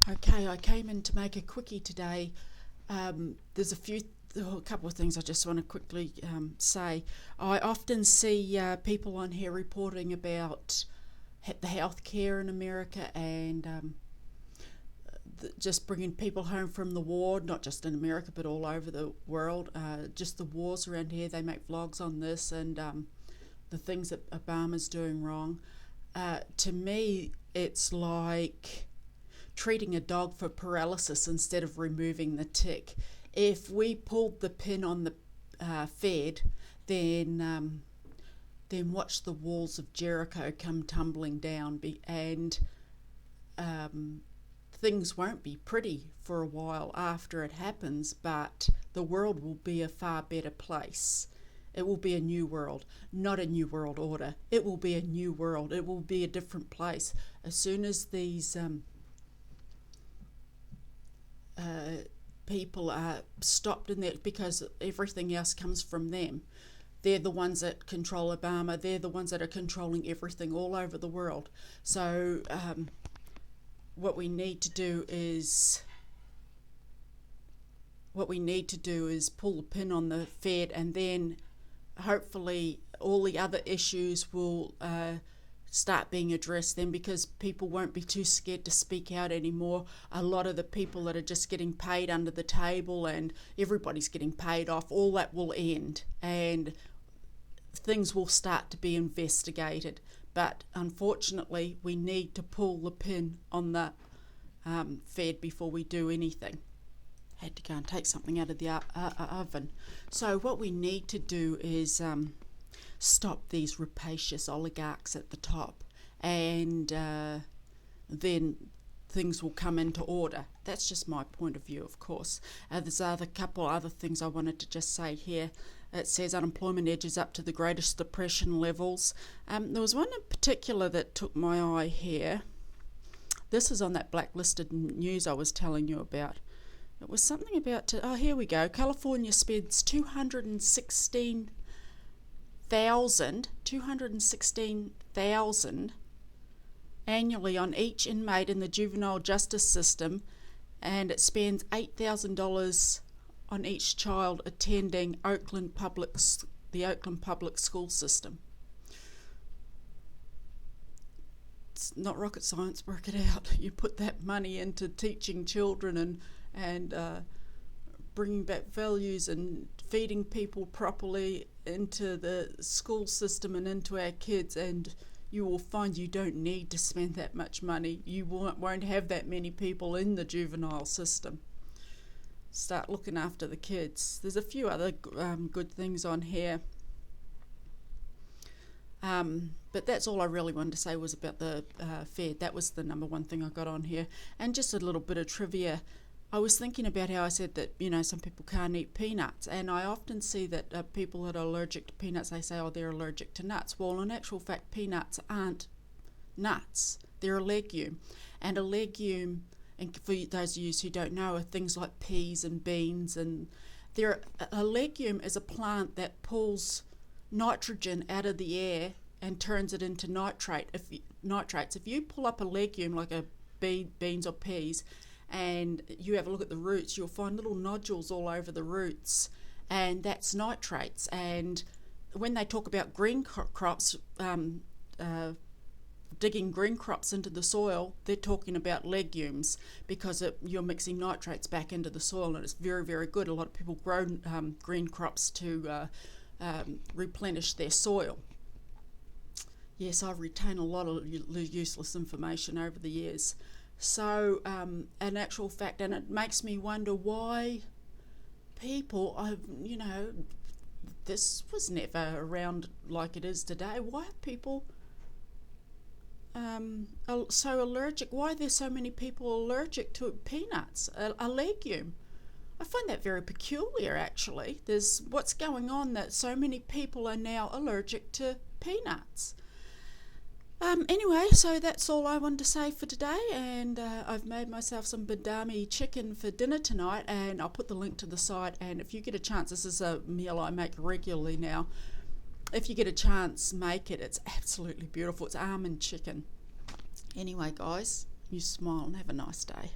Okay, I came in to make a quickie today. There's a couple of things I just want to quickly say. I often see people on here reporting about the healthcare in America and just bringing people home from the war, not just in America but all over the world. Just the wars around here. They make vlogs on this and the things that Obama's doing wrong. To me, it's like treating a dog for paralysis instead of removing the tick. If we pulled the pin on the Fed, then watch the walls of Jericho come tumbling down, and things won't be pretty for a while after it happens, but the world will be a far better place. It will be a new world, not a new world order. It will be a new world. It will be a different place. As soon as these people are stopped in that, because everything else comes from them. They're the ones that control Obama. They're the ones that are controlling everything all over the world. So what we need to do is pull the pin on the Fed, and then hopefully all the other issues will start being addressed then, because people won't be too scared to speak out anymore. A lot of the people that are just getting paid under the table, and everybody's getting paid off, all that will end and things will start to be investigated. But unfortunately, we need to pull the pin on the Fed before we do anything. Had to go and take something out of the oven. So what we need to do is stop these rapacious oligarchs at the top, and then things will come into order. That's just my point of view, of course. There's a couple other things I wanted to just say here. It says unemployment edges up to the greatest depression levels. There was one in particular that took my eye here. This is on that blacklisted news I was telling you about. It was something about, here we go. California spends $216,000 annually on each inmate in the juvenile justice system, and it spends $8,000 on each child attending the Oakland public school system. It's not rocket science, work it out. You put that money into teaching children and bringing back values and feeding people properly into the school system and into our kids, and you will find you don't need to spend that much money. You won't have that many people in the juvenile system. Start looking after the kids. There's a few other good things on here. But that's all I really wanted to say was about the Fed. That was the number one thing I got on here. And just a little bit of trivia. I was thinking about how I said that, some people can't eat peanuts, and I often see that people that are allergic to peanuts, they say, they're allergic to nuts. Well, in actual fact, peanuts aren't nuts. They're a legume. And a legume, and for those of you who don't know, are things like peas and beans. And a legume is a plant that pulls nitrogen out of the air and turns it into nitrates. If you pull up a legume like a beans or peas, and you have a look at the roots, you'll find little nodules all over the roots, and that's nitrates. And when they talk about green crops, digging green crops into the soil, they're talking about legumes, because you're mixing nitrates back into the soil, and it's very, very good. A lot of people grow green crops to replenish their soil. Yes, I've retained a lot of useless information over the years. So, in actual fact, and it makes me wonder why people, this was never around like it is today. Why are people so allergic? Why are there so many people allergic to peanuts, a legume? I find that very peculiar, actually. There's what's going on that so many people are now allergic to peanuts. Anyway, so that's all I wanted to say for today, and I've made myself some BADAMI chicken for dinner tonight, and I'll put the link to the site. And if you get a chance, this is a meal I make regularly now. If you get a chance, make it. It's absolutely beautiful. It's almond chicken. Anyway, guys, you smile and have a nice day.